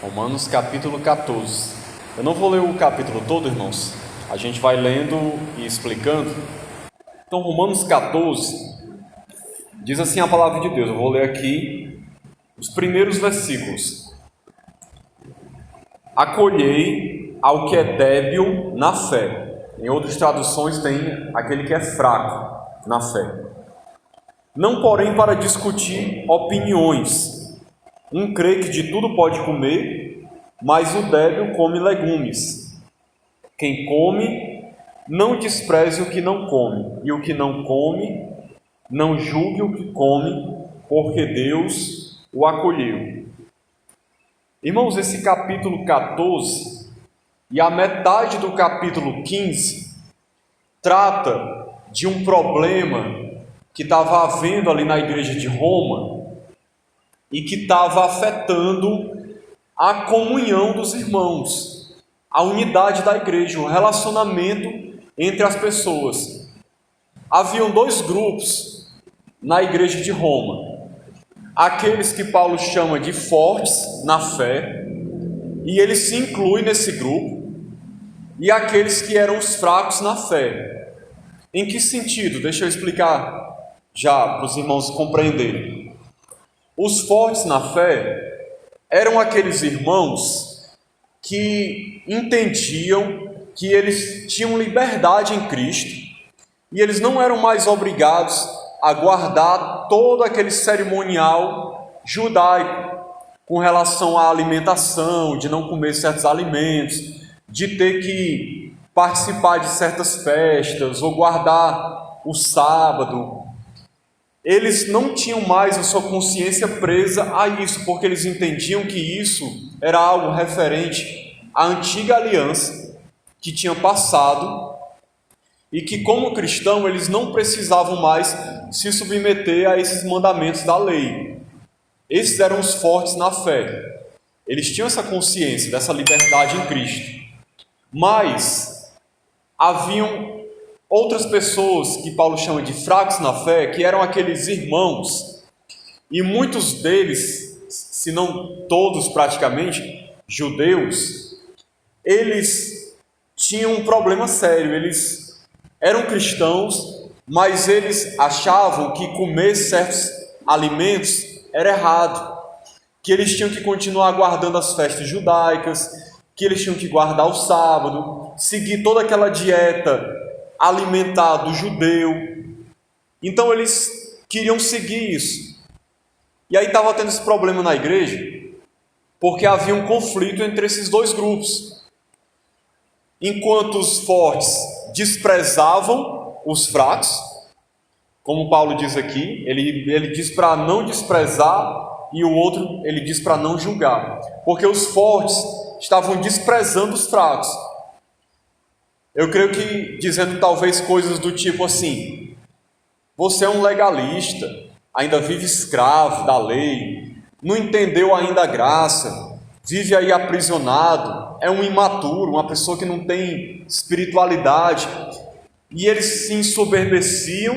Romanos capítulo 14. Eu não vou ler o capítulo todo, irmãos. A gente vai lendo e explicando. Então, Romanos 14 diz assim a palavra de Deus. Eu vou ler aqui os primeiros versículos. Acolhei ao que é débil na fé. Em outras traduções tem aquele que é fraco na fé. Não, porém, para discutir opiniões. Um crê que de tudo pode comer, mas o débil come legumes. Quem come, não despreze o que não come, e o que não come, não julgue o que come, porque Deus o acolheu. Irmãos, esse capítulo 14 e a metade do capítulo 15 trata de um problema que estava havendo ali na igreja de Roma e que estava afetando a comunhão dos irmãos, a unidade da igreja, o relacionamento entre as pessoas. Haviam dois grupos na igreja de Roma: aqueles que Paulo chama de fortes na fé, e ele se inclui nesse grupo, e aqueles que eram os fracos na fé. Em que sentido? Deixa eu explicar já para os irmãos compreenderem. Os fortes na fé eram aqueles irmãos que entendiam que eles tinham liberdade em Cristo e eles não eram mais obrigados a guardar todo aquele cerimonial judaico com relação à alimentação, de não comer certos alimentos, de ter que participar de certas festas ou guardar o sábado. Eles não tinham mais a sua consciência presa a isso, porque eles entendiam que isso era algo referente à antiga aliança que tinha passado e que, como cristão, eles não precisavam mais se submeter a esses mandamentos da lei. Esses eram os fortes na fé. Eles tinham essa consciência dessa liberdade em Cristo. Mas haviam outras pessoas que Paulo chama de fracos na fé, que eram aqueles irmãos, e muitos deles, se não todos praticamente, judeus, eles tinham um problema sério. Eles eram cristãos, mas eles achavam que comer certos alimentos era errado, que eles tinham que continuar guardando as festas judaicas, que eles tinham que guardar o sábado, seguir toda aquela dieta alimentar do judeu. Então eles queriam seguir isso. E aí estava tendo esse problema na igreja, porque havia um conflito entre esses dois grupos. Enquanto os fortes desprezavam os fracos, como Paulo diz aqui, ele diz para não desprezar, e o outro ele diz para não julgar, porque os fortes estavam desprezando os fracos. Eu creio que dizendo talvez coisas do tipo assim: você é um legalista, ainda vive escravo da lei, não entendeu ainda a graça, vive aí aprisionado, é um imaturo, uma pessoa que não tem espiritualidade. E eles se ensoberbeciam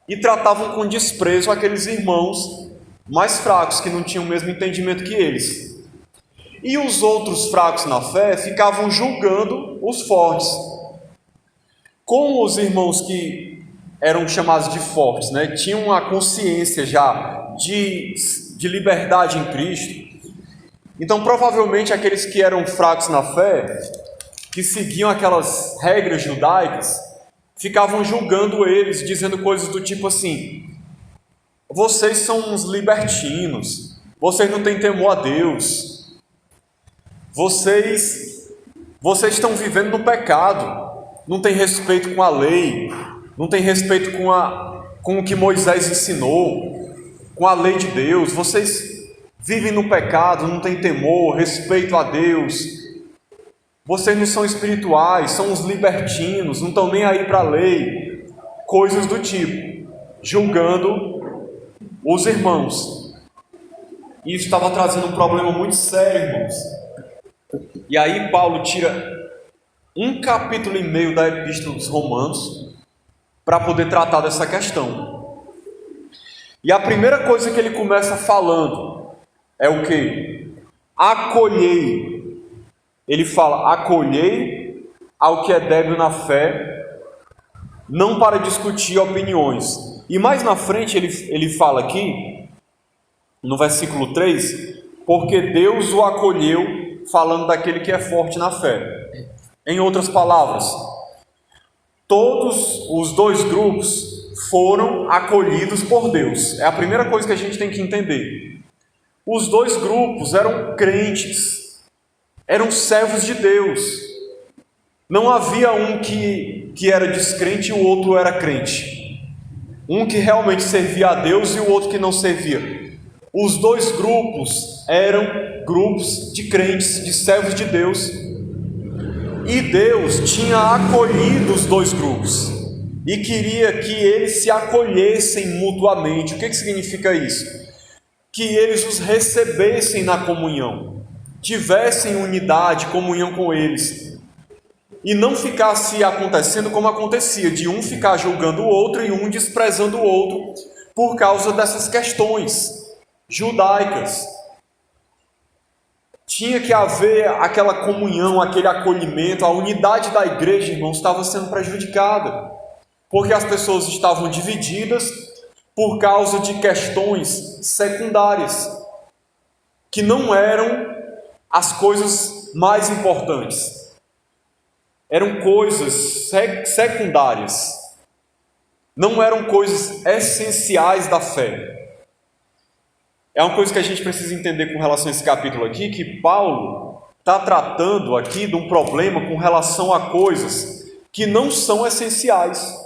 e tratavam com desprezo aqueles irmãos mais fracos, que não tinham o mesmo entendimento que eles. E os outros fracos na fé ficavam julgando os fortes. Como os irmãos que eram chamados de fortes, tinham a consciência já de liberdade em Cristo, então provavelmente aqueles que eram fracos na fé, que seguiam aquelas regras judaicas, ficavam julgando eles, dizendo coisas do tipo assim: vocês são uns libertinos, vocês não têm temor a Deus, vocês estão vivendo no pecado, não tem respeito com a lei, não tem respeito com o que Moisés ensinou, com a lei de Deus, vocês vivem no pecado, não tem temor, respeito a Deus, vocês não são espirituais, são uns libertinos, não estão nem aí para a lei, coisas do tipo, julgando os irmãos. E isso estava trazendo um problema muito sério, irmãos. E aí Paulo tira 1,5 capítulo da Epístola dos Romanos para poder tratar dessa questão. E a primeira coisa que ele começa falando é o quê? acolhei. Ele fala, acolhei ao que é débil na fé, não para discutir opiniões. E mais na frente ele fala aqui, no versículo 3, porque Deus o acolheu, falando daquele que é forte na fé. Em outras palavras, todos os dois grupos foram acolhidos por Deus. É a primeira coisa que a gente tem que entender. Os dois grupos eram crentes, eram servos de Deus. Não havia um que era descrente e o outro era crente. Um que realmente servia a Deus e o outro que não servia. Os dois grupos eram grupos de crentes, de servos de Deus. E Deus tinha acolhido os dois grupos e queria que eles se acolhessem mutuamente. O que significa isso? Que eles os recebessem na comunhão, tivessem unidade, comunhão com eles, e não ficasse acontecendo como acontecia, de um ficar julgando o outro e um desprezando o outro por causa dessas questões judaicas. Tinha que haver aquela comunhão, aquele acolhimento. A unidade da igreja, irmãos, estava sendo prejudicada, porque as pessoas estavam divididas por causa de questões secundárias, que não eram as coisas mais importantes, eram coisas secundárias, não eram coisas essenciais da fé. É uma coisa que a gente precisa entender com relação a esse capítulo aqui, que Paulo está tratando aqui de um problema com relação a coisas que não são essenciais,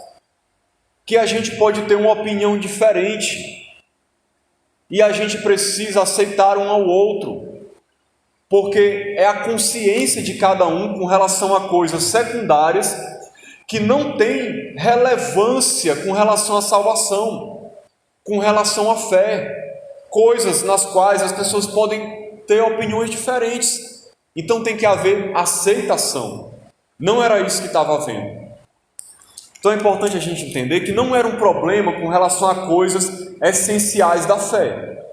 que a gente pode ter uma opinião diferente e a gente precisa aceitar um ao outro, porque é a consciência de cada um com relação a coisas secundárias que não tem relevância com relação à salvação, com relação à fé, coisas nas quais as pessoas podem ter opiniões diferentes. Então tem que haver aceitação. Não era isso que estava havendo. Então é importante a gente entender que não era um problema com relação a coisas essenciais da fé.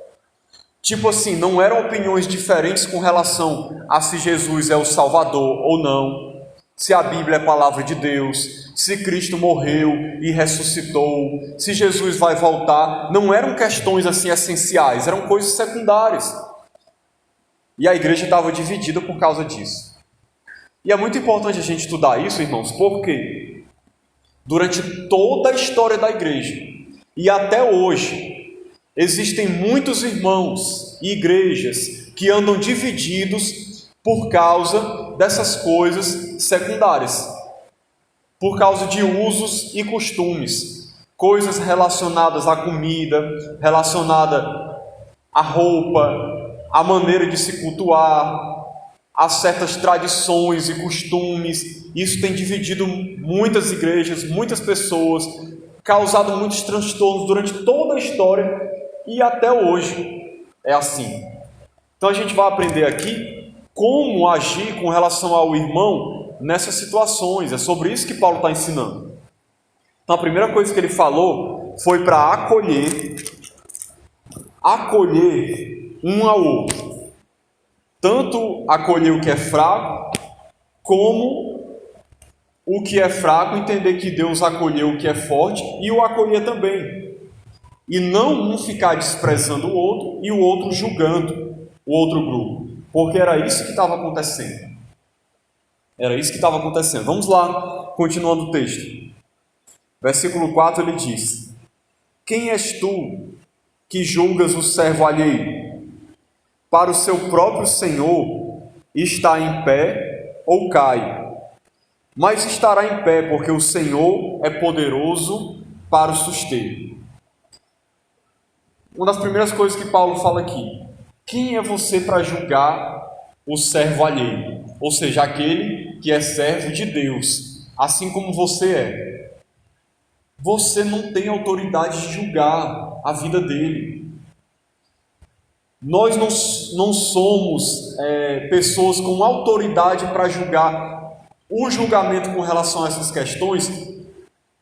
Tipo assim, não eram opiniões diferentes com relação a se Jesus é o Salvador ou não, se a Bíblia é a palavra de Deus, se Cristo morreu e ressuscitou, se Jesus vai voltar. Não eram questões assim essenciais, eram coisas secundárias. E a igreja estava dividida por causa disso. E é muito importante a gente estudar isso, irmãos, porque durante toda a história da igreja e até hoje, existem muitos irmãos e igrejas que andam divididos por causa dessas coisas secundárias, por causa de usos e costumes, coisas relacionadas à comida, relacionada à roupa, à maneira de se cultuar, a certas tradições e costumes. Isso tem dividido muitas igrejas, muitas pessoas, causado muitos transtornos durante toda a história e até hoje é assim. Então a gente vai aprender aqui como agir com relação ao irmão nessas situações. É sobre isso que Paulo está ensinando. Então a primeira coisa que ele falou foi para acolher um ao outro. Tanto acolher o que é fraco, como o que é fraco, entender que Deus acolheu o que é forte e o acolher também. E não um ficar desprezando o outro e o outro julgando o outro grupo. Porque era isso que estava acontecendo. Era isso que estava acontecendo. Vamos lá, continuando o texto. Versículo 4 ele diz: quem és tu que julgas o servo alheio? Para o seu próprio Senhor está em pé ou cai, mas estará em pé, porque o Senhor é poderoso para o suster. Uma das primeiras coisas que Paulo fala aqui: quem é você para julgar o servo alheio? Ou seja, aquele que é servo de Deus, assim como você é. Você não tem autoridade de julgar a vida dele. Nós não somos pessoas com autoridade para julgar. O julgamento com relação a essas questões,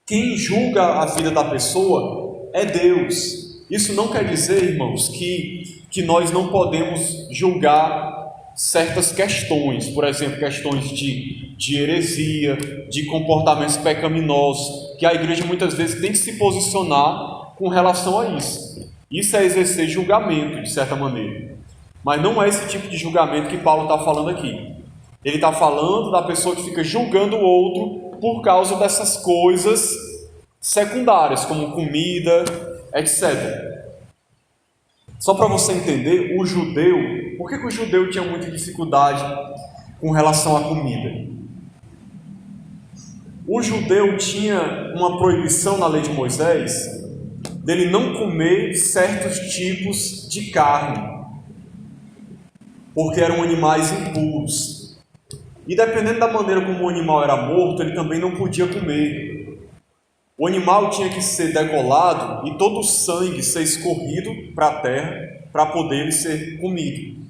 quem julga a vida da pessoa é Deus. Isso não quer dizer, irmãos, que nós não podemos julgar certas questões, por exemplo, questões de heresia, de comportamentos pecaminosos, que a igreja muitas vezes tem que se posicionar com relação a isso. Isso é exercer julgamento, de certa maneira. Mas não é esse tipo de julgamento que Paulo está falando aqui. Ele está falando da pessoa que fica julgando o outro por causa dessas coisas secundárias, como comida, etc. Só para você entender, o judeu, por que o judeu tinha muita dificuldade com relação à comida? O judeu tinha uma proibição na lei de Moisés dele não comer certos tipos de carne, porque eram animais impuros. E dependendo da maneira como o animal era morto, ele também não podia comer. O animal tinha que ser degolado e todo o sangue ser escorrido para a terra para poder ser comido.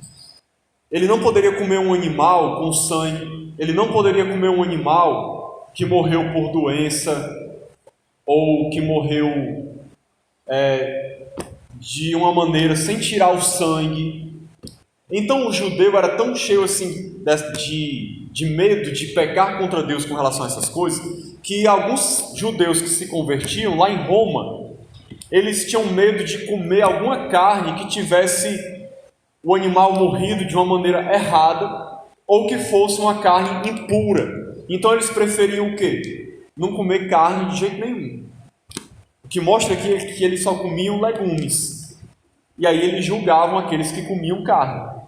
Ele não poderia comer um animal com sangue, ele não poderia comer um animal que morreu por doença ou que morreu de uma maneira sem tirar o sangue. Então o judeu era tão cheio assim de medo de pecar contra Deus com relação a essas coisas, que alguns judeus que se convertiam lá em Roma, eles tinham medo de comer alguma carne que tivesse o animal morrido de uma maneira errada, ou que fosse uma carne impura. Então eles preferiam o quê? Não comer carne de jeito nenhum. O que mostra aqui é que eles só comiam legumes. E aí eles julgavam aqueles que comiam carne.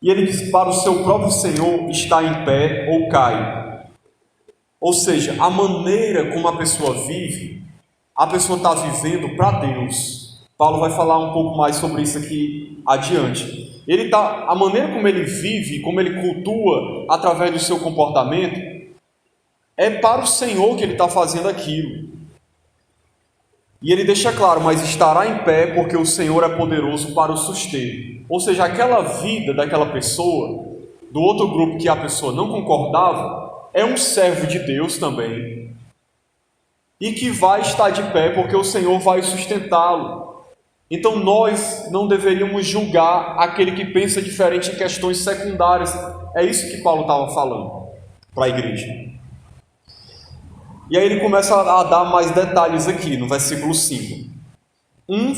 E ele diz: para o seu próprio Senhor está em pé ou cai. Ou seja, a maneira como a pessoa vive, a pessoa está vivendo para Deus. Paulo vai falar um pouco mais sobre isso aqui adiante. A maneira como ele vive, como ele cultua através do seu comportamento, é para o Senhor que ele está fazendo aquilo. E ele deixa claro: mas estará em pé porque o Senhor é poderoso para o suster. Ou seja, aquela vida daquela pessoa, do outro grupo que a pessoa não concordava, é um servo de Deus também, e que vai estar de pé porque o Senhor vai sustentá-lo. Então nós não deveríamos julgar aquele que pensa diferente em questões secundárias. É isso que Paulo estava falando para a igreja. E aí ele começa a dar mais detalhes aqui no versículo 5.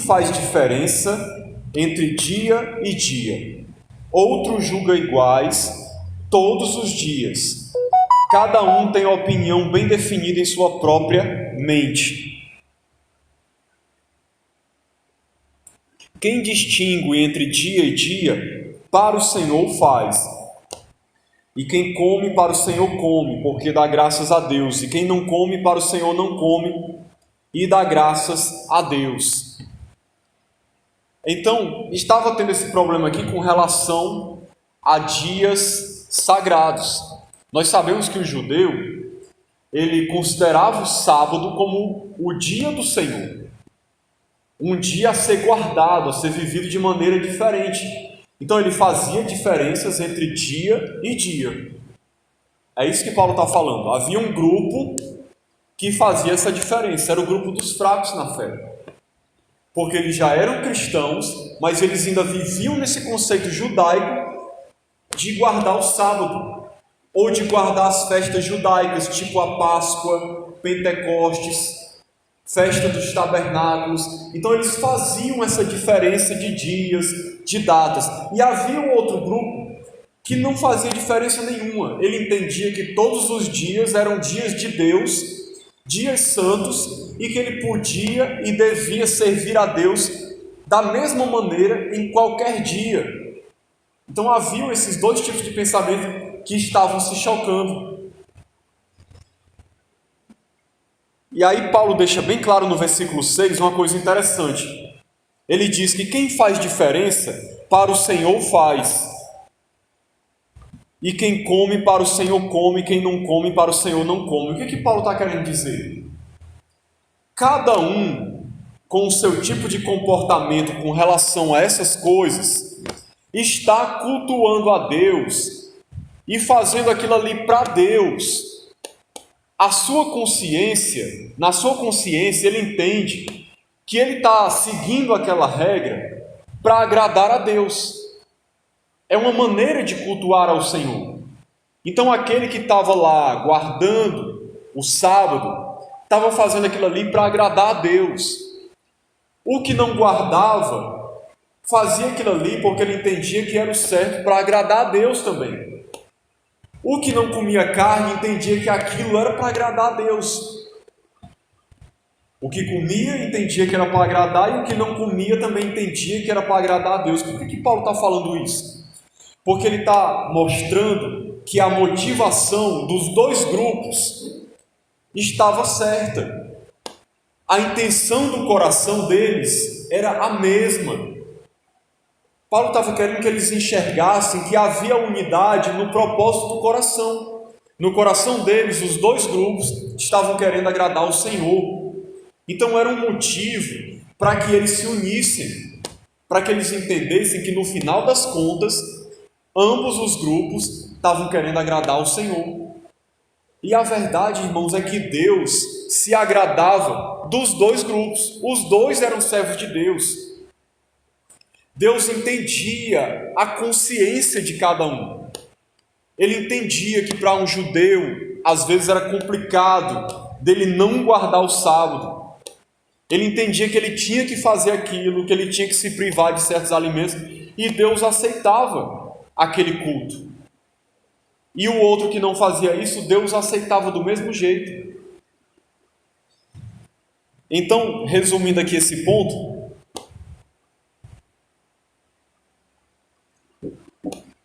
Faz diferença entre dia e dia, outro julga iguais todos os dias. Cada um tem a opinião bem definida em sua própria mente. Quem distingue entre dia e dia, para o Senhor faz. E quem come, para o Senhor come, porque dá graças a Deus. E quem não come, para o Senhor não come, e dá graças a Deus. Então, estava tendo esse problema aqui com relação a dias sagrados. Nós sabemos que o judeu, ele considerava o sábado como o dia do Senhor. Um dia a ser guardado, a ser vivido de maneira diferente. Então ele fazia diferenças entre dia e dia. É isso que Paulo está falando. Havia um grupo que fazia essa diferença. Era o grupo dos fracos na fé. Porque eles já eram cristãos, mas eles ainda viviam nesse conceito judaico de guardar o sábado, ou de guardar as festas judaicas, tipo a Páscoa, Pentecostes, festa dos tabernáculos. Então eles faziam essa diferença de dias, de datas. E havia um outro grupo que não fazia diferença nenhuma. Ele entendia que todos os dias eram dias de Deus, dias santos, e que ele podia e devia servir a Deus da mesma maneira em qualquer dia. Então haviam esses dois tipos de pensamento que estavam se chocando. E aí Paulo deixa bem claro no versículo 6 uma coisa interessante. Ele diz que quem faz diferença, para o Senhor faz. E quem come, para o Senhor come, quem não come, para o Senhor não come. O que Paulo está querendo dizer? Cada um, com o seu tipo de comportamento com relação a essas coisas, está cultuando a Deus e fazendo aquilo ali para Deus. A sua consciência, na sua consciência, ele entende que ele está seguindo aquela regra para agradar a Deus. é uma maneira de cultuar ao Senhor. Então aquele que estava lá guardando o sábado, estava fazendo aquilo ali para agradar a Deus. O que não guardava, fazia aquilo ali porque ele entendia que era o certo para agradar a Deus também. O que não comia carne, entendia que aquilo era para agradar a Deus. O que comia, entendia que era para agradar, e o que não comia também entendia que era para agradar a Deus. Por que Paulo está falando isso? Porque ele está mostrando que a motivação dos dois grupos estava certa. A intenção do coração deles era a mesma. Paulo estava querendo que eles enxergassem que havia unidade no propósito do coração. No coração deles, os dois grupos estavam querendo agradar ao Senhor. Então era um motivo para que eles se unissem, para que eles entendessem que no final das contas, ambos os grupos estavam querendo agradar ao Senhor. E a verdade, irmãos, é que Deus se agradava dos dois grupos. Os dois eram servos de Deus. Deus entendia a consciência de cada um. Ele entendia que para um judeu, às vezes era complicado dele não guardar o sábado. Ele entendia que ele tinha que fazer aquilo, que ele tinha que se privar de certos alimentos, e Deus aceitava aquele culto. E o outro que não fazia isso, Deus aceitava do mesmo jeito. Então, resumindo aqui esse ponto,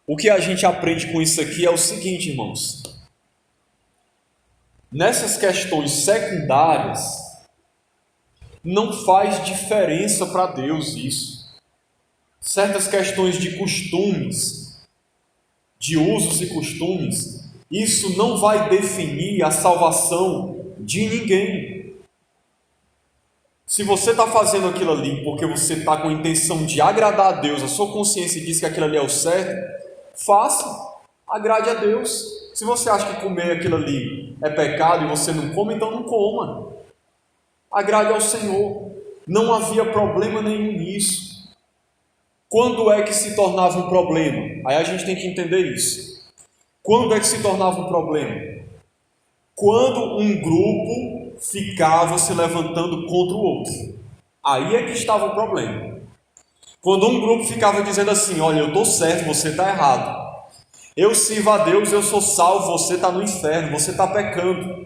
o que a gente aprende com isso aqui é o seguinte, irmãos. Nessas questões secundárias, não faz diferença para Deus isso. Certas questões de costumes, de usos e costumes, isso não vai definir a salvação de ninguém. Se você está fazendo aquilo ali porque você está com a intenção de agradar a Deus, a sua consciência diz que aquilo ali é o certo, faça, agrade a Deus. Se você acha que comer aquilo ali é pecado e você não come, então não coma. Agrade ao Senhor. Não havia problema nenhum nisso. Quando é que se tornava um problema? Aí a gente tem que entender isso. Quando é que se tornava um problema? Quando um grupo ficava se levantando contra o outro. Aí é que estava o problema. Quando um grupo ficava dizendo assim: olha, eu estou certo, você está errado. Eu sirvo a Deus, eu sou salvo, você está no inferno, você está pecando.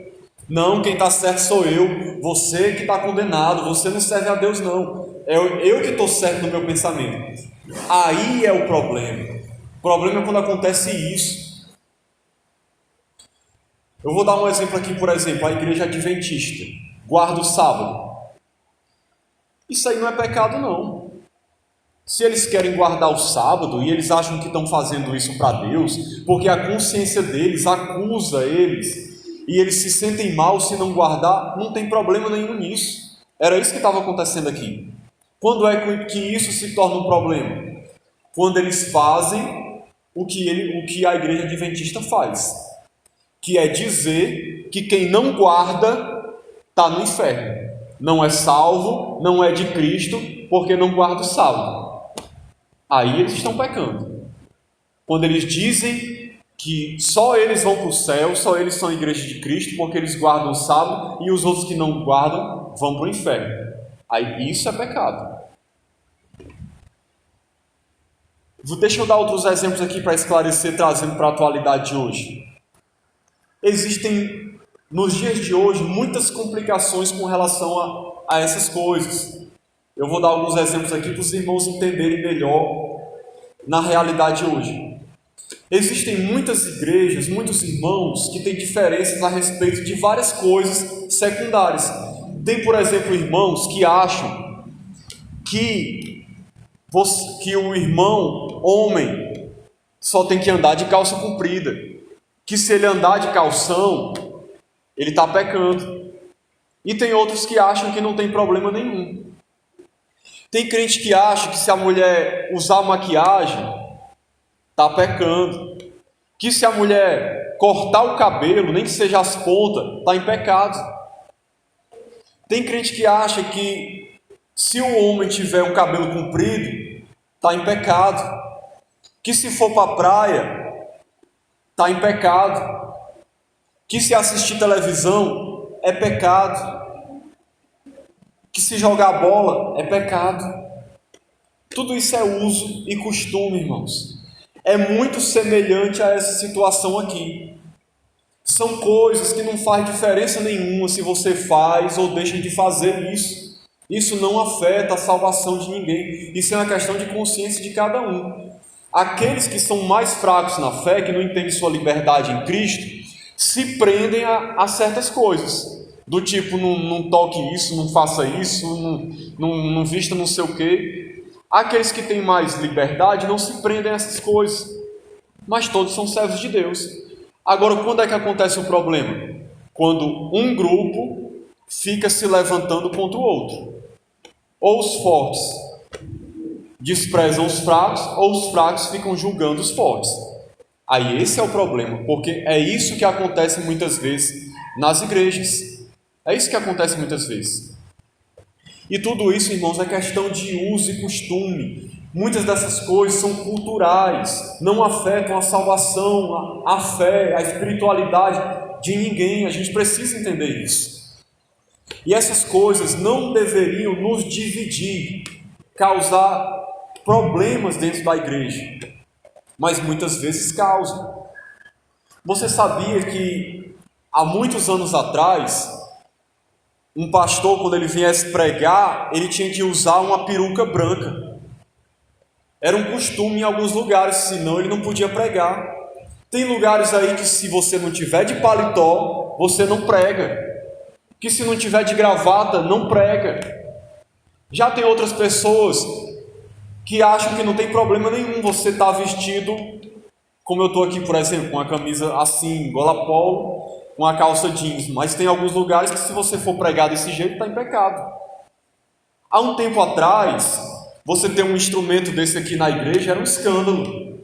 Não, quem está certo sou eu, você que está condenado, você não serve a Deus não, é eu que estou certo no meu pensamento. Aí é o problema. O problema é quando acontece isso. Eu vou dar um exemplo aqui, por exemplo, a igreja adventista guarda o sábado. Isso aí não é pecado não. Se eles querem guardar o sábado e eles acham que estão fazendo isso para Deus, porque a consciência deles acusa eles, e eles se sentem mal se não guardar, não tem problema nenhum nisso. Era isso que estava acontecendo aqui. Quando é que isso se torna um problema? Quando eles fazem o que a igreja adventista faz, que é dizer que quem não guarda está no inferno, não é salvo, não é de Cristo, porque não guarda o sábado. Aí eles estão pecando. Quando eles dizem que só eles vão para o céu, só eles são a igreja de Cristo, porque eles guardam o sábado, e os outros que não guardam vão para o inferno. Aí isso é pecado. Deixa eu dar outros exemplos aqui para esclarecer, trazendo para a atualidade de hoje. Existem, nos dias de hoje, muitas complicações com relação a essas coisas. Eu vou dar alguns exemplos aqui para os irmãos entenderem melhor na realidade hoje. Existem muitas igrejas, muitos irmãos que têm diferenças a respeito de várias coisas secundárias. Tem, por exemplo, irmãos que acham que o irmão, homem, só tem que andar de calça comprida. Que se ele andar de calção, ele está pecando. E tem outros que acham que não tem problema nenhum. Tem crente que acha que se a mulher usar maquiagem, está pecando. Que se a mulher cortar o cabelo, nem que seja as pontas, está em pecado. Tem crente que acha que se o homem tiver um cabelo comprido, está em pecado. que se for para a praia, está em pecado, que se assistir televisão é pecado, que se jogar bola é pecado. Tudo isso é uso e costume, irmãos. É muito semelhante a essa situação aqui. São coisas que não faz diferença nenhuma se você faz ou deixa de fazer isso. Isso não afeta a salvação de ninguém. Isso é uma questão de consciência de cada um. Aqueles que são mais fracos na fé, que não entendem sua liberdade em Cristo, se prendem a certas coisas. Do tipo, não toque isso, não faça isso, não vista não sei o quê. Aqueles que têm mais liberdade não se prendem a essas coisas. Mas todos são servos de Deus. Agora, quando é que acontece o problema? Quando um grupo fica se levantando contra o outro. Ou os fortes desprezam os fracos, ou os fracos ficam julgando os fortes. Aí esse é o problema, porque é isso que acontece muitas vezes nas igrejas. É isso que acontece muitas vezes. E tudo isso, irmãos, é questão de uso e costume. Muitas dessas coisas são culturais, não afetam a salvação, a fé, a espiritualidade de ninguém. A gente precisa entender isso. E essas coisas não deveriam nos dividir, causar problemas dentro da igreja, mas muitas vezes causam. Você sabia que há muitos anos atrás, um pastor, quando ele viesse pregar, ele tinha que usar uma peruca branca? Era um costume em alguns lugares, senão ele não podia pregar. Tem lugares aí que se você não tiver de paletó, você não prega. Que se não tiver de gravata, não prega. Já tem outras pessoas que acham que não tem problema nenhum você estar vestido, como eu estou aqui, por exemplo, com a camisa assim, gola polo, com a calça jeans. Mas tem alguns lugares que se você for pregar desse jeito, está em pecado. Há um tempo atrás, você ter um instrumento desse aqui na igreja era um escândalo.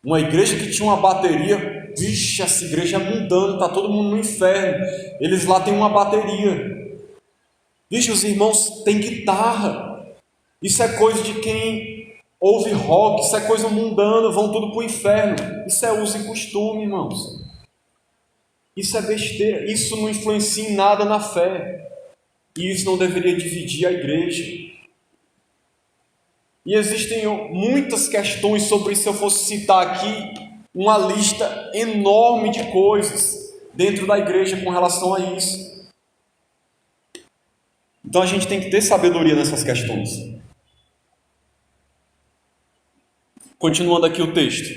Uma igreja que tinha uma bateria, vixe, essa igreja é mundana, está todo mundo no inferno. Eles lá têm uma bateria. Vixe, os irmãos têm guitarra. Isso é coisa de quem ouve rock, isso é coisa mundana, vão tudo para o inferno. Isso é uso e costume, irmãos. Isso é besteira, isso não influencia em nada na fé. E isso não deveria dividir a igreja. E existem muitas questões sobre isso. Se eu fosse citar aqui uma lista enorme de coisas dentro da igreja com relação a isso. Então a gente tem que ter sabedoria nessas questões. Continuando aqui o texto.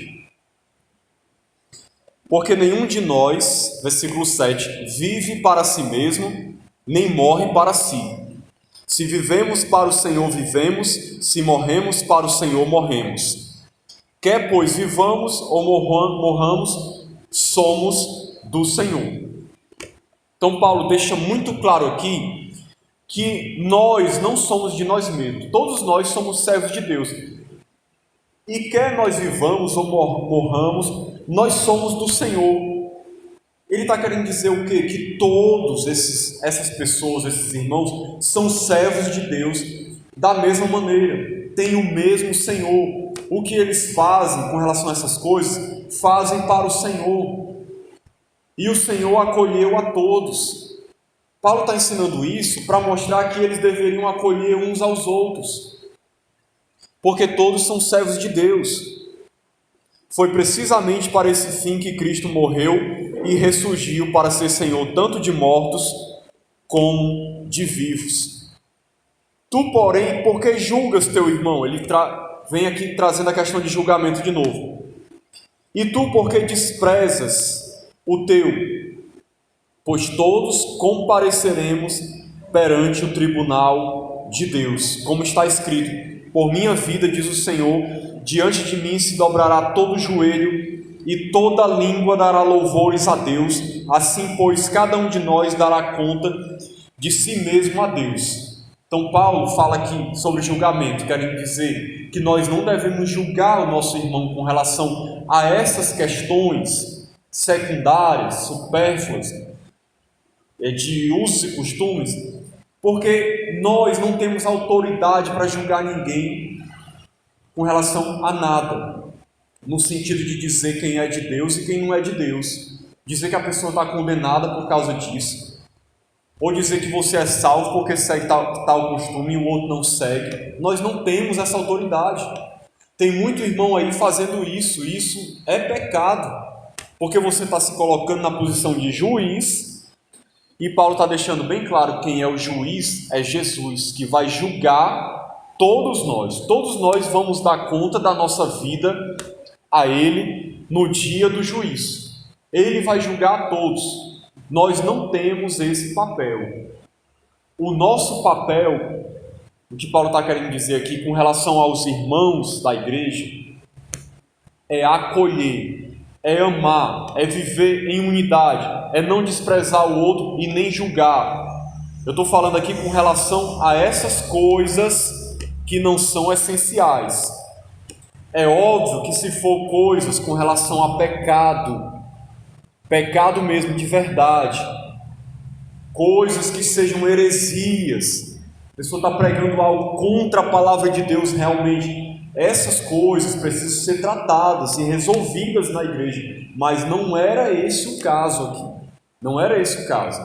Porque nenhum de nós, versículo 7, vive para si mesmo, nem morre para si. Se vivemos para o Senhor, vivemos, se morremos para o Senhor, morremos. Quer, pois, vivamos ou morramos, somos do Senhor. Então Paulo deixa muito claro aqui que nós não somos de nós mesmos. Todos nós somos servos de Deus. E quer nós vivamos ou morramos, nós somos do Senhor. Ele está querendo dizer o quê? Que todos essas pessoas, esses irmãos, são servos de Deus da mesma maneira, têm o mesmo Senhor. O que eles fazem com relação a essas coisas, fazem para o Senhor. E o Senhor acolheu a todos. Paulo está ensinando isso para mostrar que eles deveriam acolher uns aos outros. Porque todos são servos de Deus. Foi precisamente para esse fim que Cristo morreu e ressurgiu para ser Senhor tanto de mortos como de vivos. Tu, porém, por que julgas teu irmão? Ele vem aqui trazendo a questão de julgamento de novo. E tu, por que desprezas o teu? Pois todos compareceremos perante o tribunal de Deus, como está escrito: por minha vida, diz o Senhor, diante de mim se dobrará todo joelho e toda língua dará louvores a Deus. Assim, pois, cada um de nós dará conta de si mesmo a Deus. Então Paulo fala aqui sobre julgamento, querendo dizer que nós não devemos julgar o nosso irmão com relação a essas questões secundárias, supérfluas, de usos e costumes, porque nós não temos autoridade para julgar ninguém com relação a nada. no sentido de dizer quem é de Deus e quem não é de Deus, dizer que a pessoa está condenada por causa disso, ou dizer que você é salvo porque segue tal costume e o outro não segue. Nós não temos essa autoridade. Tem muito irmão aí fazendo isso, e isso é pecado, porque você está se colocando na posição de juiz, e Paulo está deixando bem claro quem é o juiz, é Jesus, que vai julgar todos nós vamos dar conta da nossa vida a Ele no dia do juízo. Ele vai julgar a todos. Nós não temos esse papel. O nosso papel, o que Paulo está querendo dizer aqui com relação aos irmãos da igreja, é acolher, é amar, é viver em unidade, é não desprezar o outro e nem julgar. Eu estou falando aqui com relação a essas coisas que não são essenciais. É óbvio que se for coisas com relação a pecado mesmo de verdade, coisas que sejam heresias, a pessoa está pregando algo contra a palavra de Deus realmente, essas coisas precisam ser tratadas e resolvidas na igreja, mas não era esse o caso aqui, não era esse o caso.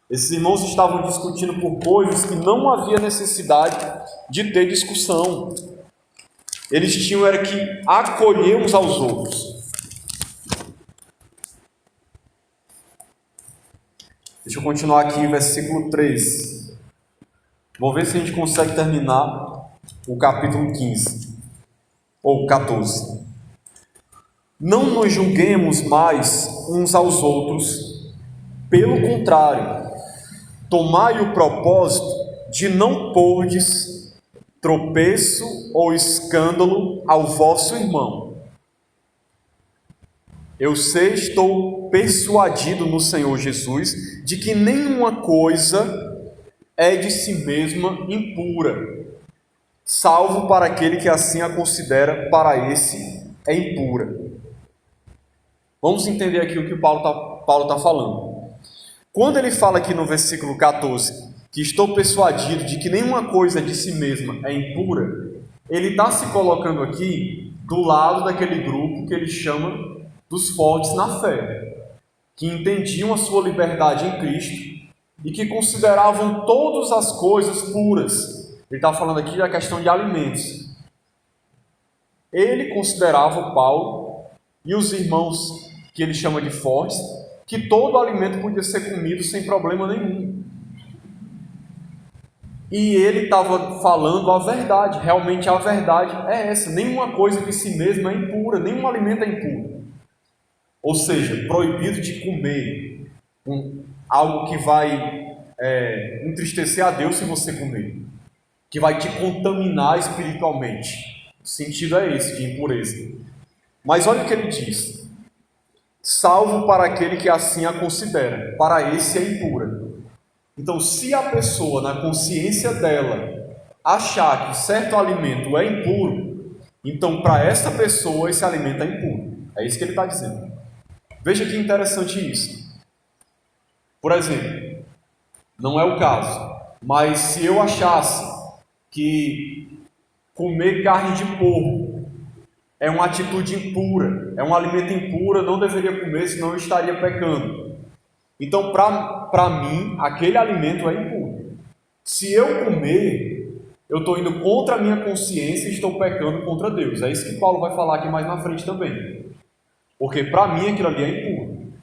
Esses irmãos estavam discutindo por coisas que não havia necessidade de ter discussão. Eles tinham era que acolher uns aos outros. Deixa eu continuar aqui, versículo 3. Vou ver se a gente consegue terminar o capítulo 15, ou 14. Não nos julguemos mais uns aos outros, pelo contrário, tomai o propósito de não pordes tropeço ou escândalo ao vosso irmão. Eu estou persuadido no Senhor Jesus de que nenhuma coisa é de si mesma impura, salvo para aquele que assim a considera, para esse é impura. Vamos entender aqui o que Paulo está falando. Quando ele fala aqui no versículo 14, que estou persuadido de que nenhuma coisa de si mesma é impura, ele está se colocando aqui do lado daquele grupo que ele chama dos fortes na fé, que entendiam a sua liberdade em Cristo e que consideravam todas as coisas puras. Ele está falando aqui da questão de alimentos. Ele considerava, Paulo e os irmãos que ele chama de fortes, que todo alimento podia ser comido sem problema nenhum. E ele estava falando a verdade, realmente a verdade é essa, nenhuma coisa de si mesma é impura, nenhum alimento é impuro. Ou seja, proibido de comer algo que vai entristecer a Deus se você comer, que vai te contaminar espiritualmente. O sentido é esse, de impureza. Mas olha o que ele diz: salvo para aquele que assim a considera, para esse é impura. Então, se a pessoa, na consciência dela, achar que certo alimento é impuro, então para essa pessoa esse alimento é impuro. É isso que ele está dizendo. Veja que interessante isso. Por exemplo, não é o caso, mas se eu achasse que comer carne de porco é uma atitude impura, é um alimento impuro, eu não deveria comer, senão eu estaria pecando. Então, para mim, aquele alimento é impuro. Se eu comer, eu estou indo contra a minha consciência e estou pecando contra Deus. É isso que Paulo vai falar aqui mais na frente também. Porque para mim aquilo ali é impuro.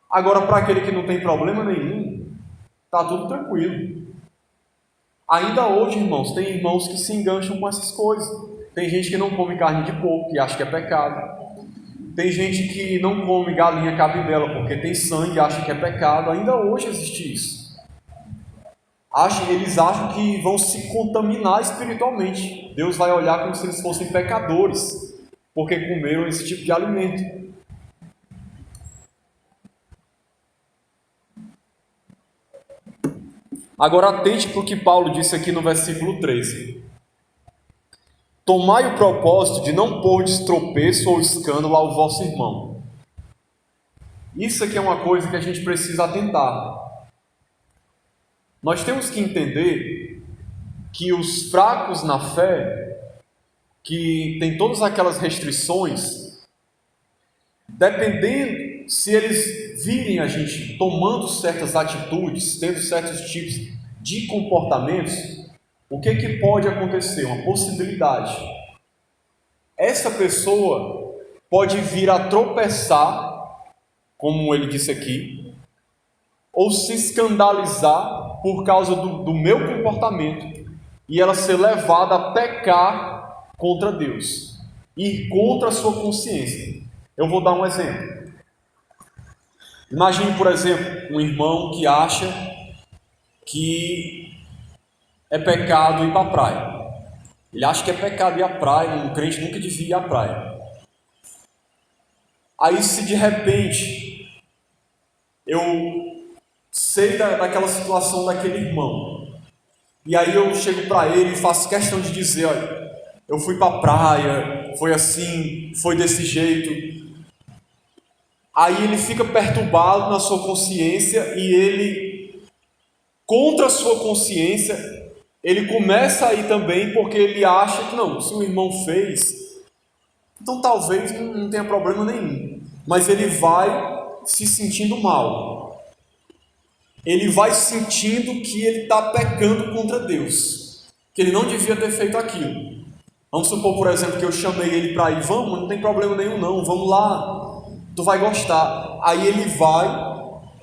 Agora, para aquele que não tem problema nenhum, está tudo tranquilo. Ainda hoje, irmãos, tem irmãos que se engancham com essas coisas. Tem gente que não come carne de porco, que acha que é pecado. Tem gente que não come galinha cabidela porque tem sangue e acha que é pecado. Ainda hoje existe isso. Eles acham que vão se contaminar espiritualmente. Deus vai olhar como se eles fossem pecadores, porque comeram esse tipo de alimento. Agora atente para o que Paulo disse aqui no versículo 13. Tomai o propósito de não pôr tropeço ou escândalo ao vosso irmão. Isso aqui é uma coisa que a gente precisa atentar. Nós temos que entender que os fracos na fé, que tem todas aquelas restrições, dependendo se eles virem a gente tomando certas atitudes, tendo certos tipos de comportamentos, o que pode acontecer? Uma possibilidade. Essa pessoa pode vir a tropeçar, como ele disse aqui, ou se escandalizar por causa do meu comportamento e ela ser levada a pecar contra Deus, ir contra a sua consciência. Eu vou dar um exemplo. Imagine, por exemplo, um irmão que acha que é pecado ir para a praia. Ele acha que é pecado ir à praia, um crente nunca devia ir à praia. Aí, se de repente eu sei daquela situação daquele irmão, e aí eu chego para ele e faço questão de dizer: olha, eu fui para a praia, foi assim, foi desse jeito. Aí ele fica perturbado na sua consciência e ele, contra a sua consciência, ele começa a ir também porque ele acha que não, se o irmão fez, então talvez não tenha problema nenhum. Mas ele vai se sentindo mal. Ele vai sentindo que ele está pecando contra Deus, que ele não devia ter feito aquilo. Vamos supor, por exemplo, que eu chamei ele para ir, vamos, não tem problema nenhum não, vamos lá, tu vai gostar. Aí ele vai,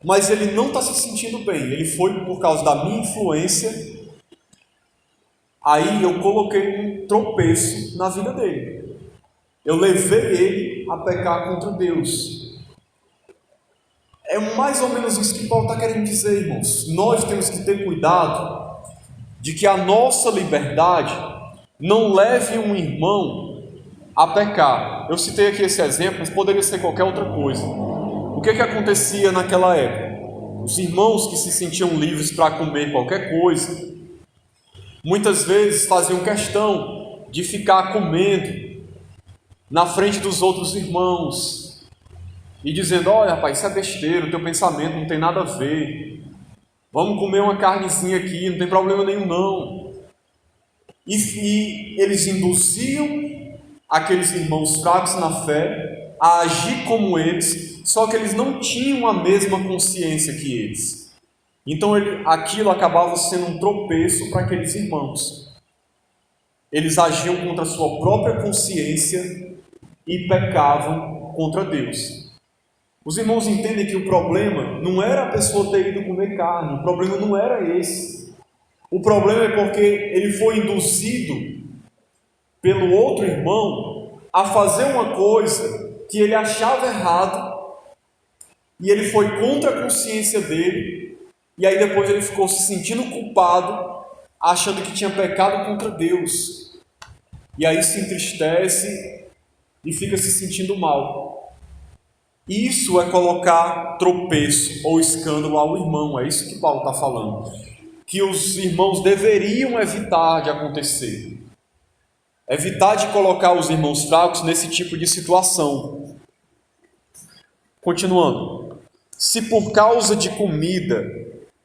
mas ele não está se sentindo bem, ele foi por causa da minha influência. Aí eu coloquei um tropeço na vida dele. Eu levei ele a pecar contra Deus. É mais ou menos isso que Paulo está querendo dizer, irmãos. Nós temos que ter cuidado de que a nossa liberdade não leve um irmão a pecar. Eu citei aqui esse exemplo, mas poderia ser qualquer outra coisa. O que acontecia naquela época? Os irmãos que se sentiam livres para comer qualquer coisa, muitas vezes faziam questão de ficar comendo na frente dos outros irmãos e dizendo: olha rapaz, isso é besteira, o teu pensamento não tem nada a ver, vamos comer uma carnezinha aqui, não tem problema nenhum não. E eles induziam aqueles irmãos fracos na fé a agir como eles, só que eles não tinham a mesma consciência que eles. Então aquilo acabava sendo um tropeço para aqueles irmãos. Eles agiam contra a sua própria consciência e pecavam contra Deus. Os irmãos entendem que o problema não era a pessoa ter ido comer carne, o problema não era esse. O problema é porque ele foi induzido pelo outro irmão a fazer uma coisa que ele achava errado, e ele foi contra a consciência dele, e aí depois ele ficou se sentindo culpado, achando que tinha pecado contra Deus, e aí se entristece e fica se sentindo mal. Isso é colocar tropeço ou escândalo ao irmão, é isso que Paulo está falando, que os irmãos deveriam evitar de acontecer, evitar de colocar os irmãos fracos nesse tipo de situação. Continuando, se por causa de comida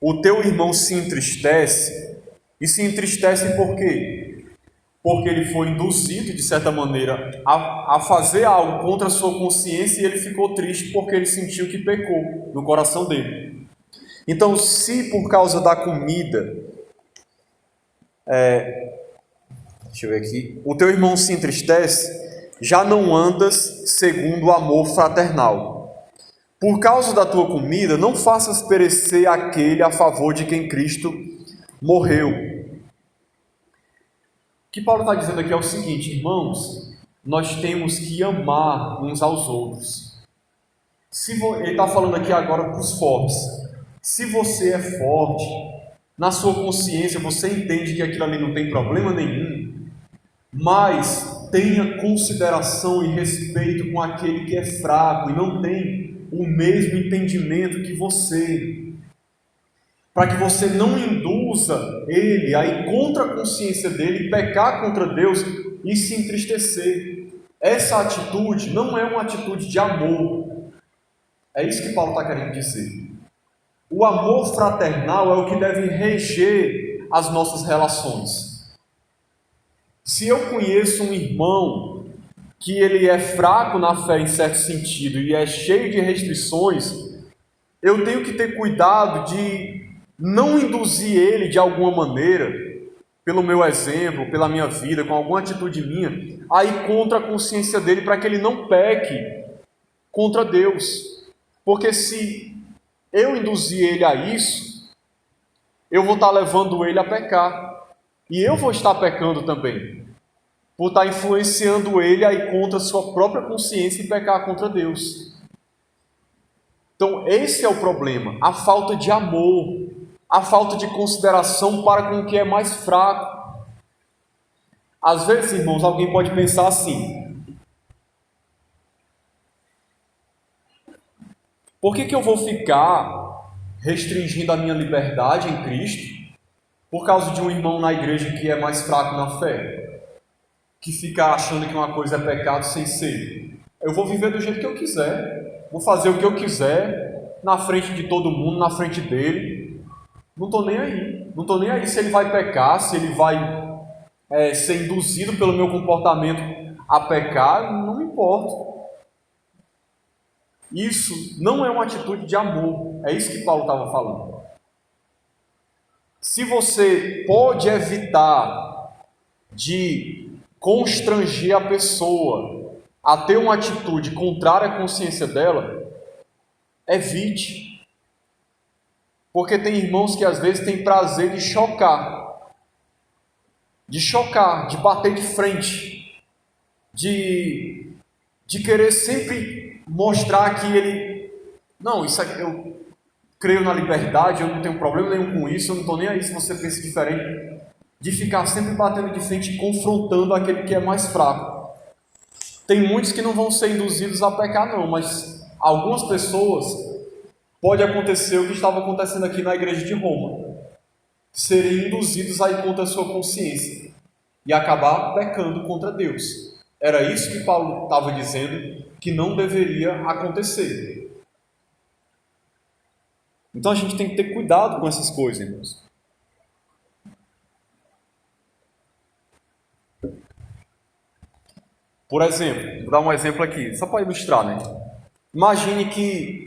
o teu irmão se entristece, e se entristece por quê? Porque ele foi induzido, de certa maneira, a fazer algo contra a sua consciência, e ele ficou triste porque ele sentiu que pecou no coração dele. Então, se por causa da comida, deixa eu ver aqui, o teu irmão se entristece, já não andas segundo o amor fraternal. Por causa da tua comida, não faças perecer aquele a favor de quem Cristo morreu. O que Paulo está dizendo aqui é o seguinte, irmãos, nós temos que amar uns aos outros. Ele está falando aqui agora para os fortes. Se você é forte, na sua consciência você entende que aquilo ali não tem problema nenhum, mas tenha consideração e respeito com aquele que é fraco e não tem o mesmo entendimento que você, para que você não induza ele a ir contra a consciência dele, pecar contra Deus e se entristecer. Essa atitude não é uma atitude de amor. É isso que Paulo está querendo dizer. O amor fraternal é o que deve reger as nossas relações. Se eu conheço um irmão que ele é fraco na fé em certo sentido e é cheio de restrições, eu tenho que ter cuidado de não induzir ele de alguma maneira, pelo meu exemplo, pela minha vida, com alguma atitude minha, a ir contra a consciência dele para que ele não peque contra Deus. Porque se eu induzir ele a isso, eu vou estar levando ele a pecar. E eu vou estar pecando também, por estar influenciando ele a ir contra a sua própria consciência e pecar contra Deus. Então, esse é o problema, a falta de amor, a falta de consideração para com o que é mais fraco. Às vezes, irmãos, alguém pode pensar assim: por que eu vou ficar restringindo a minha liberdade em Cristo por causa de um irmão na igreja que é mais fraco na fé, que fica achando que uma coisa é pecado sem ser? Eu vou viver do jeito que eu quiser, vou fazer o que eu quiser, na frente de todo mundo, na frente dele. Não estou nem aí. Não estou nem aí se ele vai pecar, se ele vai ser induzido pelo meu comportamento a pecar, não me importa. Isso não é uma atitude de amor. É isso que Paulo estava falando. Se você pode evitar de constranger a pessoa a ter uma atitude contrária à consciência dela, evite. Porque tem irmãos que às vezes têm prazer de chocar, de bater de frente, de querer sempre mostrar que ele, não, isso aqui, eu creio na liberdade, eu não tenho problema nenhum com isso, eu não estou nem aí se você pensa diferente, de ficar sempre batendo de frente e confrontando aquele que é mais fraco. Tem muitos que não vão ser induzidos a pecar não, mas algumas pessoas, pode acontecer o que estava acontecendo aqui na igreja de Roma, serem induzidos a ir contra a sua consciência e acabar pecando contra Deus. Era isso que Paulo estava dizendo que não deveria acontecer. Então a gente tem que ter cuidado com essas coisas, irmãos. Por exemplo, vou dar um exemplo aqui, só para ilustrar, né? Imagine que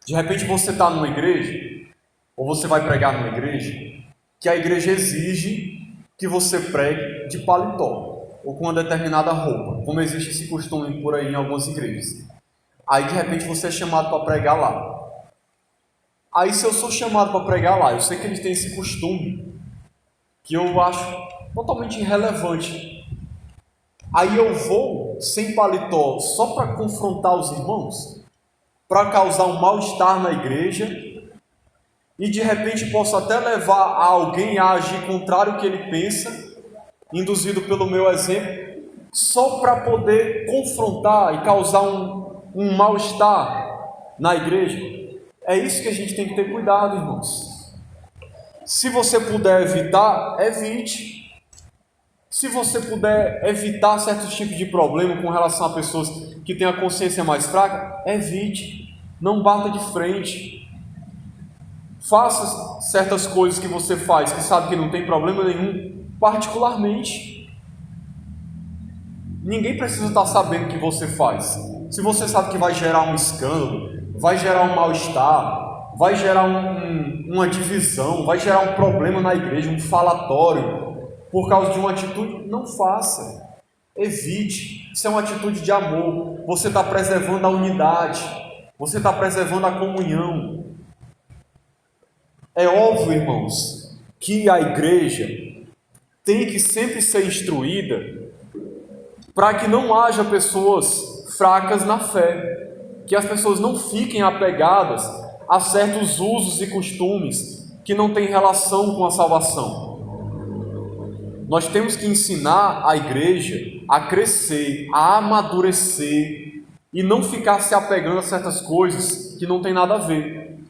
de repente você está numa igreja, ou você vai pregar numa igreja, que a igreja exige que você pregue de paletó, ou com uma determinada roupa, como existe esse costume por aí em algumas igrejas. Aí de repente você é chamado para pregar lá. Aí se eu sou chamado para pregar lá, eu sei que eles têm esse costume, que eu acho totalmente irrelevante. Aí eu vou sem paletó só para confrontar os irmãos, para causar um mal-estar na igreja, e de repente posso até levar alguém a agir contrário ao que ele pensa, induzido pelo meu exemplo, só para poder confrontar e causar um mal-estar na igreja. É isso que a gente tem que ter cuidado, irmãos. Se você puder evitar, evite. Se você puder evitar certos tipos de problema com relação a pessoas que têm a consciência mais fraca, evite. Não bata de frente. Faça certas coisas que você faz, que sabe que não tem problema nenhum, particularmente. Ninguém precisa estar sabendo o que você faz. Se você sabe que vai gerar um escândalo, vai gerar um mal-estar, vai gerar uma divisão, vai gerar um problema na igreja, um falatório, por causa de uma atitude, não faça. Evite. Isso é uma atitude de amor. Você está preservando a unidade, você está preservando a comunhão. É óbvio, irmãos, que a igreja tem que sempre ser instruída para que não haja pessoas fracas na fé, que as pessoas não fiquem apegadas a certos usos e costumes que não têm relação com a salvação. Nós temos que ensinar a igreja a crescer, a amadurecer e não ficar se apegando a certas coisas que não tem nada a ver.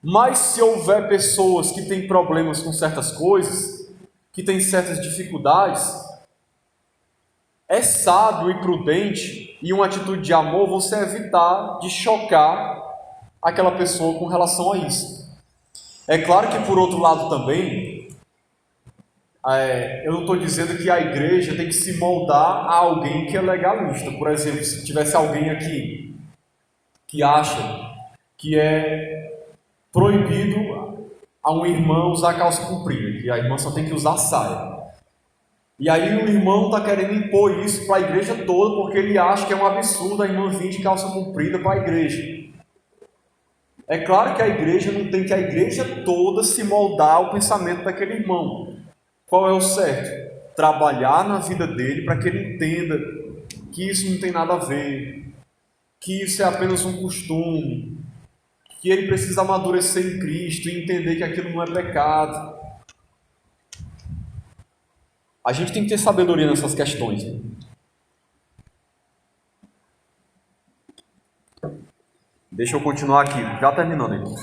Mas se houver pessoas que têm problemas com certas coisas, que têm certas dificuldades, é sábio e prudente e uma atitude de amor você evitar de chocar aquela pessoa com relação a isso. É claro que por outro lado também, Eu não estou dizendo que a igreja tem que se moldar a alguém que é legalista. Por exemplo, se tivesse alguém aqui que acha que é proibido a um irmão usar calça comprida, que a irmã só tem que usar saia. E aí o irmão está querendo impor isso para a igreja toda, porque ele acha que é um absurdo a irmã vir de calça comprida para a igreja. É claro que a igreja não tem que a igreja toda se moldar ao pensamento daquele irmão. Qual é o certo? Trabalhar na vida dele para que ele entenda que isso não tem nada a ver, que isso é apenas um costume, que ele precisa amadurecer em Cristo e entender que aquilo não é pecado. A gente tem que ter sabedoria nessas questões. Deixa eu continuar aqui, já terminando aqui.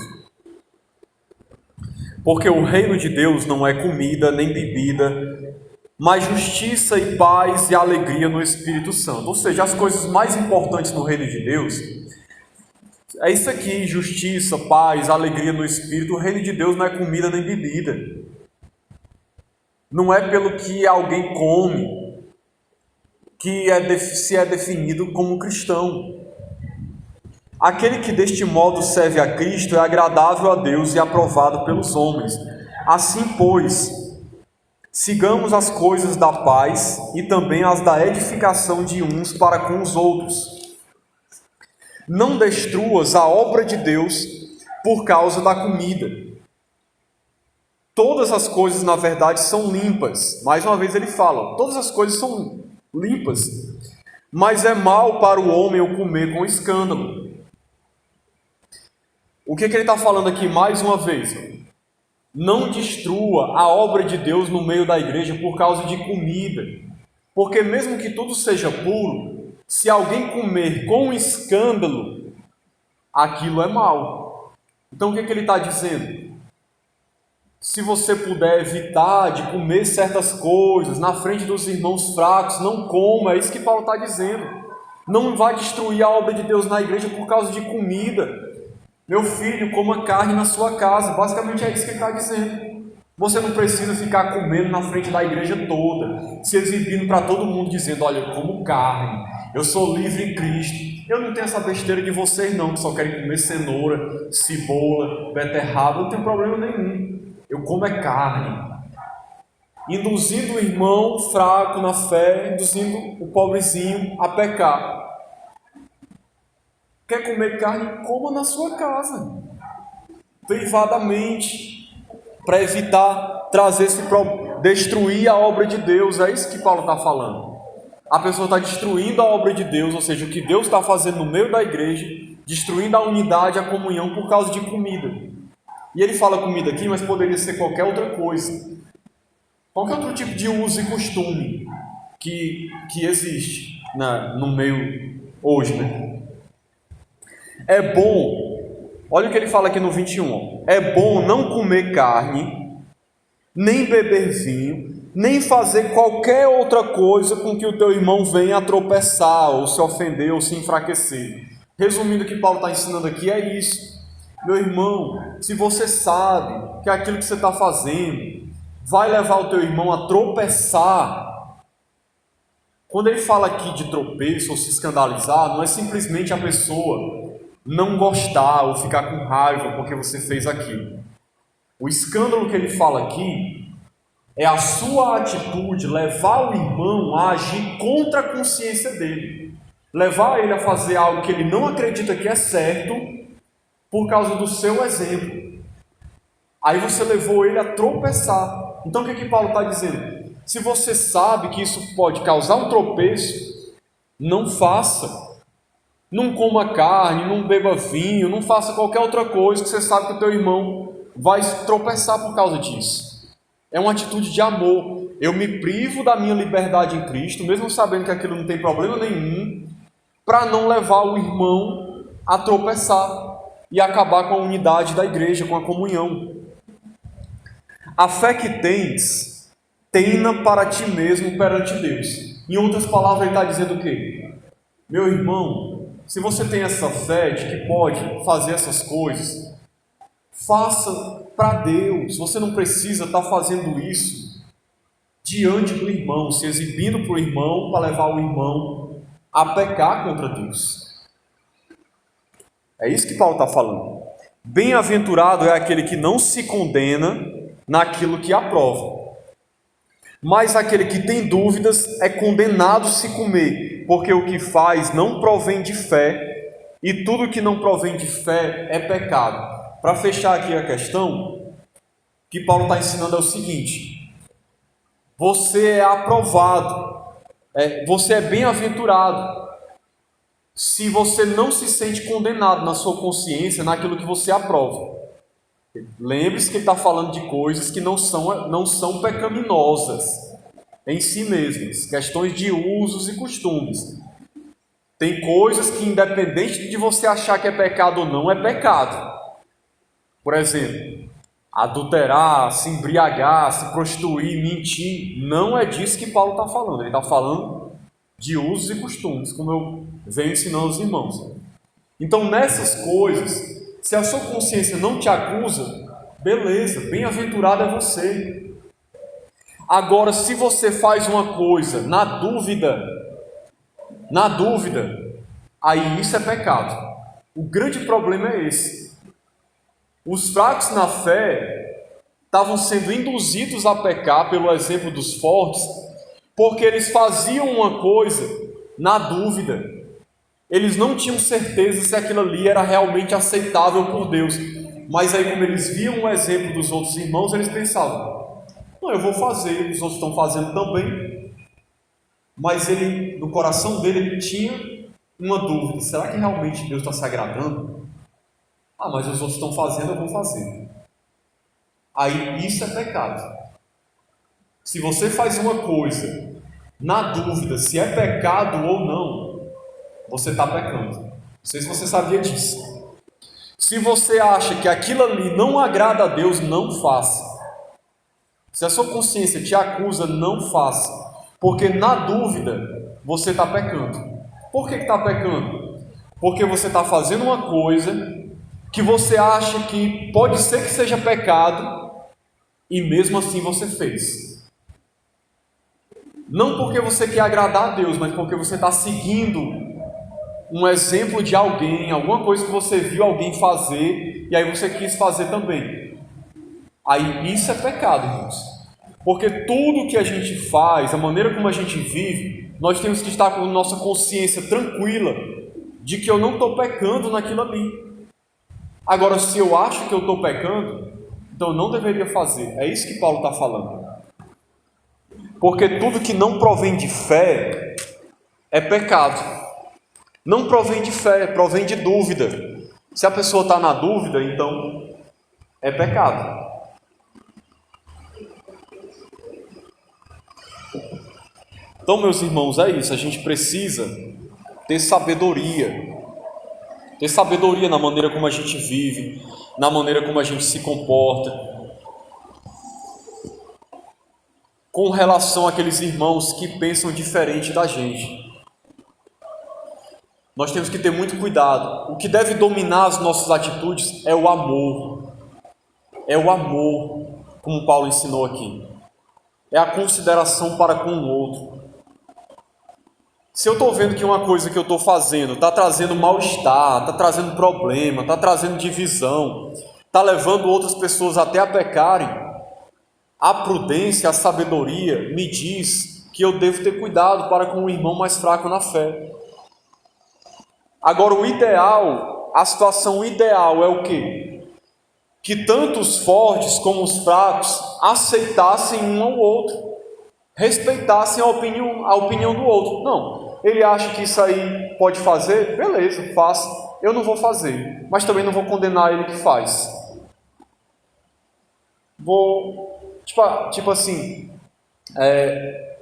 Porque o reino de Deus não é comida nem bebida, mas justiça e paz e alegria no Espírito Santo. Ou seja, as coisas mais importantes no reino de Deus é isso aqui: justiça, paz, alegria no Espírito. O reino de Deus não é comida nem bebida. Não é pelo que alguém come que se é definido como cristão. Aquele que deste modo serve a Cristo é agradável a Deus e aprovado pelos homens. Assim, pois, sigamos as coisas da paz e também as da edificação de uns para com os outros. Não destruas a obra de Deus por causa da comida. Todas as coisas, na verdade, são limpas. Mais uma vez ele fala, todas as coisas são limpas, mas é mal para o homem o comer com escândalo. O que ele está falando aqui mais uma vez? Não destrua a obra de Deus no meio da igreja por causa de comida. Porque mesmo que tudo seja puro, se alguém comer com escândalo, aquilo é mal. Então o que ele está dizendo? Se você puder evitar de comer certas coisas na frente dos irmãos fracos, não coma, é isso que Paulo está dizendo. Não vai destruir a obra de Deus na igreja por causa de comida. Meu filho, coma carne na sua casa. Basicamente é isso que ele está dizendo. Você não precisa ficar comendo na frente da igreja toda, se exibindo para todo mundo, dizendo: olha, eu como carne, eu sou livre em Cristo. Eu não tenho essa besteira de vocês não, que só querem comer cenoura, cebola, beterraba. Não tem problema nenhum. Eu como é carne. Induzindo o irmão fraco na fé, induzindo o pobrezinho a pecar. Quer comer carne? Coma na sua casa, privadamente, para evitar trazer esse problema, destruir a obra de Deus. É isso que Paulo está falando. A pessoa está destruindo a obra de Deus, ou seja, o que Deus está fazendo no meio da igreja, destruindo a unidade, a comunhão por causa de comida. E ele fala comida aqui, mas poderia ser qualquer outra coisa. Qualquer outro tipo de uso e costume que existe no meio hoje, né? É bom, olha o que ele fala aqui no 21, é bom não comer carne, nem beber vinho, nem fazer qualquer outra coisa com que o teu irmão venha a tropeçar, ou se ofender, ou se enfraquecer. Resumindo, o que Paulo está ensinando aqui é isso. Meu irmão, se você sabe que aquilo que você está fazendo vai levar o teu irmão a tropeçar, quando ele fala aqui de tropeço ou se escandalizar, não é simplesmente a pessoa não gostar ou ficar com raiva porque você fez aquilo. O escândalo que ele fala aqui é a sua atitude levar o irmão a agir contra a consciência dele, levar ele a fazer algo que ele não acredita que é certo por causa do seu exemplo. Aí você levou ele a tropeçar. Então o que Paulo está dizendo? Se você sabe que isso pode causar um tropeço, não faça. Não coma carne, não beba vinho, não faça qualquer outra coisa que você sabe que o teu irmão vai tropeçar por causa disso. É uma atitude de amor. Eu me privo da minha liberdade em Cristo, mesmo sabendo que aquilo não tem problema nenhum, para não levar o irmão a tropeçar e acabar com a unidade da igreja, com a comunhão. A fé que tens, tenha para ti mesmo perante Deus. Em outras palavras, ele está dizendo o quê? Meu irmão, se você tem essa fé de que pode fazer essas coisas, faça para Deus. Você não precisa estar fazendo isso diante do irmão, se exibindo para o irmão, para levar o irmão a pecar contra Deus. É isso que Paulo está falando. Bem-aventurado é aquele que não se condena naquilo que aprova, mas aquele que tem dúvidas é condenado se comer, porque o que faz não provém de fé, e tudo que não provém de fé é pecado. Para fechar aqui a questão, o que Paulo está ensinando é o seguinte: você é aprovado, você é bem-aventurado se você não se sente condenado na sua consciência naquilo que você aprova. Lembre-se que ele está falando de coisas que não são pecaminosas em si mesmas, questões de usos e costumes. Tem coisas que, independente de você achar que é pecado ou não, é pecado. Por exemplo, adulterar, se embriagar, se prostituir, mentir. Não é disso que Paulo está falando. Ele está falando de usos e costumes, como eu venho ensinando aos irmãos. Então, nessas coisas, se a sua consciência não te acusa, beleza, bem-aventurado é você. Agora, se você faz uma coisa na dúvida, aí isso é pecado. O grande problema é esse. Os fracos na fé estavam sendo induzidos a pecar pelo exemplo dos fortes, porque eles faziam uma coisa na dúvida. Eles não tinham certeza se aquilo ali era realmente aceitável por Deus. Mas aí, como eles viam o exemplo dos outros irmãos, eles pensavam: não, eu vou fazer, os outros estão fazendo também. Mas ele, no coração dele, ele tinha uma dúvida: será que realmente Deus está se agradando? Ah, mas os outros estão fazendo, eu vou fazer. Aí isso é pecado. Se você faz uma coisa na dúvida se é pecado ou não, você está pecando. Não sei se você sabia disso. Se você acha que aquilo ali não agrada a Deus, não faça. Se a sua consciência te acusa, não faça. Porque na dúvida, você está pecando. Por que está pecando? Porque você está fazendo uma coisa que você acha que pode ser que seja pecado, e mesmo assim você fez. Não porque você quer agradar a Deus, mas porque você está seguindo um exemplo de alguém, alguma coisa que você viu alguém fazer, e aí você quis fazer também. Aí isso é pecado, irmãos. Porque tudo que a gente faz, a maneira como a gente vive, nós temos que estar com nossa consciência tranquila de que eu não estou pecando naquilo ali. Agora, se eu acho que eu estou pecando, então eu não deveria fazer. É isso que Paulo está falando. Porque tudo que não provém de fé é pecado. Não provém de fé, provém de dúvida. Se a pessoa está na dúvida, então é pecado. Então, meus irmãos, é isso. A gente precisa ter sabedoria. Ter sabedoria na maneira como a gente vive, na maneira como a gente se comporta, com relação àqueles irmãos que pensam diferente da gente. Nós temos que ter muito cuidado. O que deve dominar as nossas atitudes é o amor. É o amor, como Paulo ensinou aqui. É a consideração para com o outro. Se eu estou vendo que uma coisa que eu estou fazendo está trazendo mal-estar, está trazendo problema, está trazendo divisão, está levando outras pessoas até a pecarem, a prudência, a sabedoria me diz que eu devo ter cuidado para com o irmão mais fraco na fé. Agora, o ideal, a situação ideal é o quê? Que tanto os fortes como os fracos aceitassem um ao outro, respeitassem a opinião do outro. Não. Ele acha que isso aí pode fazer? Beleza, faça. Eu não vou fazer, mas também não vou condenar ele que faz.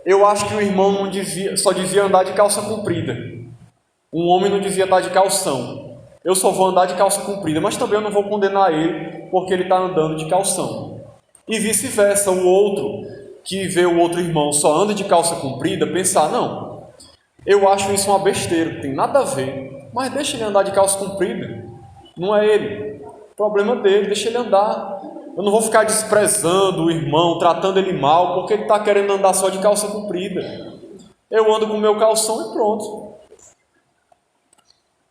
Eu acho que o irmão só devia andar de calça comprida. Um homem não devia estar de calção. Eu só vou andar de calça comprida, mas também eu não vou condenar ele porque ele está andando de calção. E vice-versa, o outro que vê o outro irmão só anda de calça comprida, pensar: não, eu acho isso uma besteira, não tem nada a ver, mas deixa ele andar de calça comprida, não é ele, problema dele, deixa ele andar. Eu não vou ficar desprezando o irmão, tratando ele mal, porque ele está querendo andar só de calça comprida. Eu ando com o meu calção e pronto.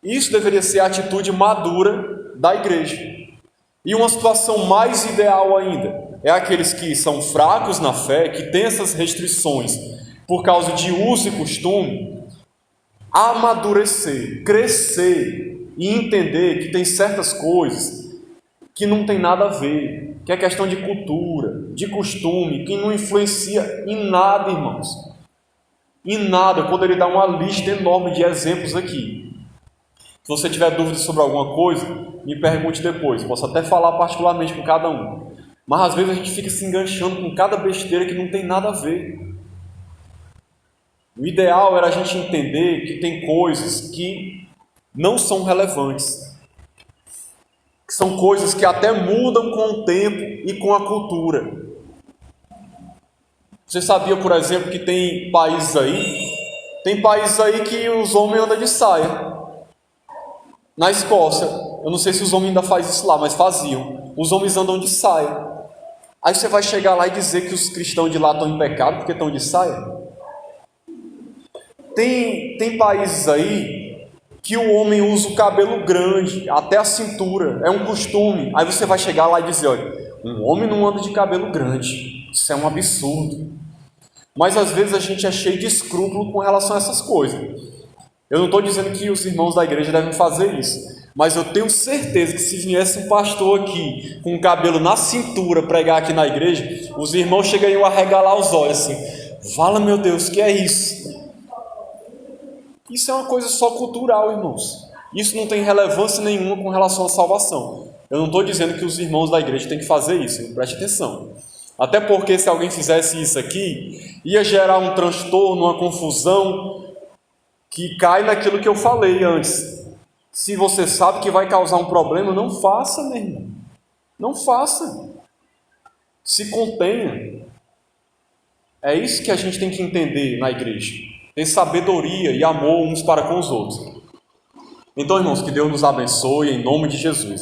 Isso deveria ser a atitude madura da igreja. E uma situação mais ideal ainda é aqueles que são fracos na fé, que têm essas restrições por causa de uso e costume, amadurecer, crescer e entender que tem certas coisas que não tem nada a ver, que é questão de cultura, de costume, que não influencia em nada, irmãos. Em nada. Eu poderia dar uma lista enorme de exemplos aqui. Se você tiver dúvidas sobre alguma coisa, me pergunte depois. Posso até falar particularmente com cada um. Mas às vezes a gente fica se enganchando com cada besteira que não tem nada a ver. O ideal era a gente entender que tem coisas que não são relevantes. Que são coisas que até mudam com o tempo e com a cultura. Você sabia, por exemplo, que tem países aí que os homens andam de saia. Na Escócia, eu não sei se os homens ainda fazem isso lá, mas faziam. Os homens andam de saia. Aí você vai chegar lá e dizer que os cristãos de lá estão em pecado porque estão de saia? Tem países aí que o homem usa o cabelo grande, até a cintura, é um costume. Aí você vai chegar lá e dizer, olha, um homem não anda de cabelo grande, isso é um absurdo. Mas às vezes a gente é cheio de escrúpulo com relação a essas coisas. Eu não estou dizendo que os irmãos da igreja devem fazer isso, mas eu tenho certeza que se viesse um pastor aqui com o cabelo na cintura pregar aqui na igreja, os irmãos chegariam a arregalar os olhos assim, fala meu Deus, que é isso? Isso é uma coisa só cultural, irmãos. Isso não tem relevância nenhuma com relação à salvação. Eu não estou dizendo que os irmãos da igreja têm que fazer isso, preste atenção. Até porque se alguém fizesse isso aqui, ia gerar um transtorno, uma confusão, que cai naquilo que eu falei antes. Se você sabe que vai causar um problema, não faça, meu irmão. Não faça. Se contenha. É isso que a gente tem que entender na igreja. Ter sabedoria e amor uns para com os outros. Então, irmãos, que Deus nos abençoe em nome de Jesus.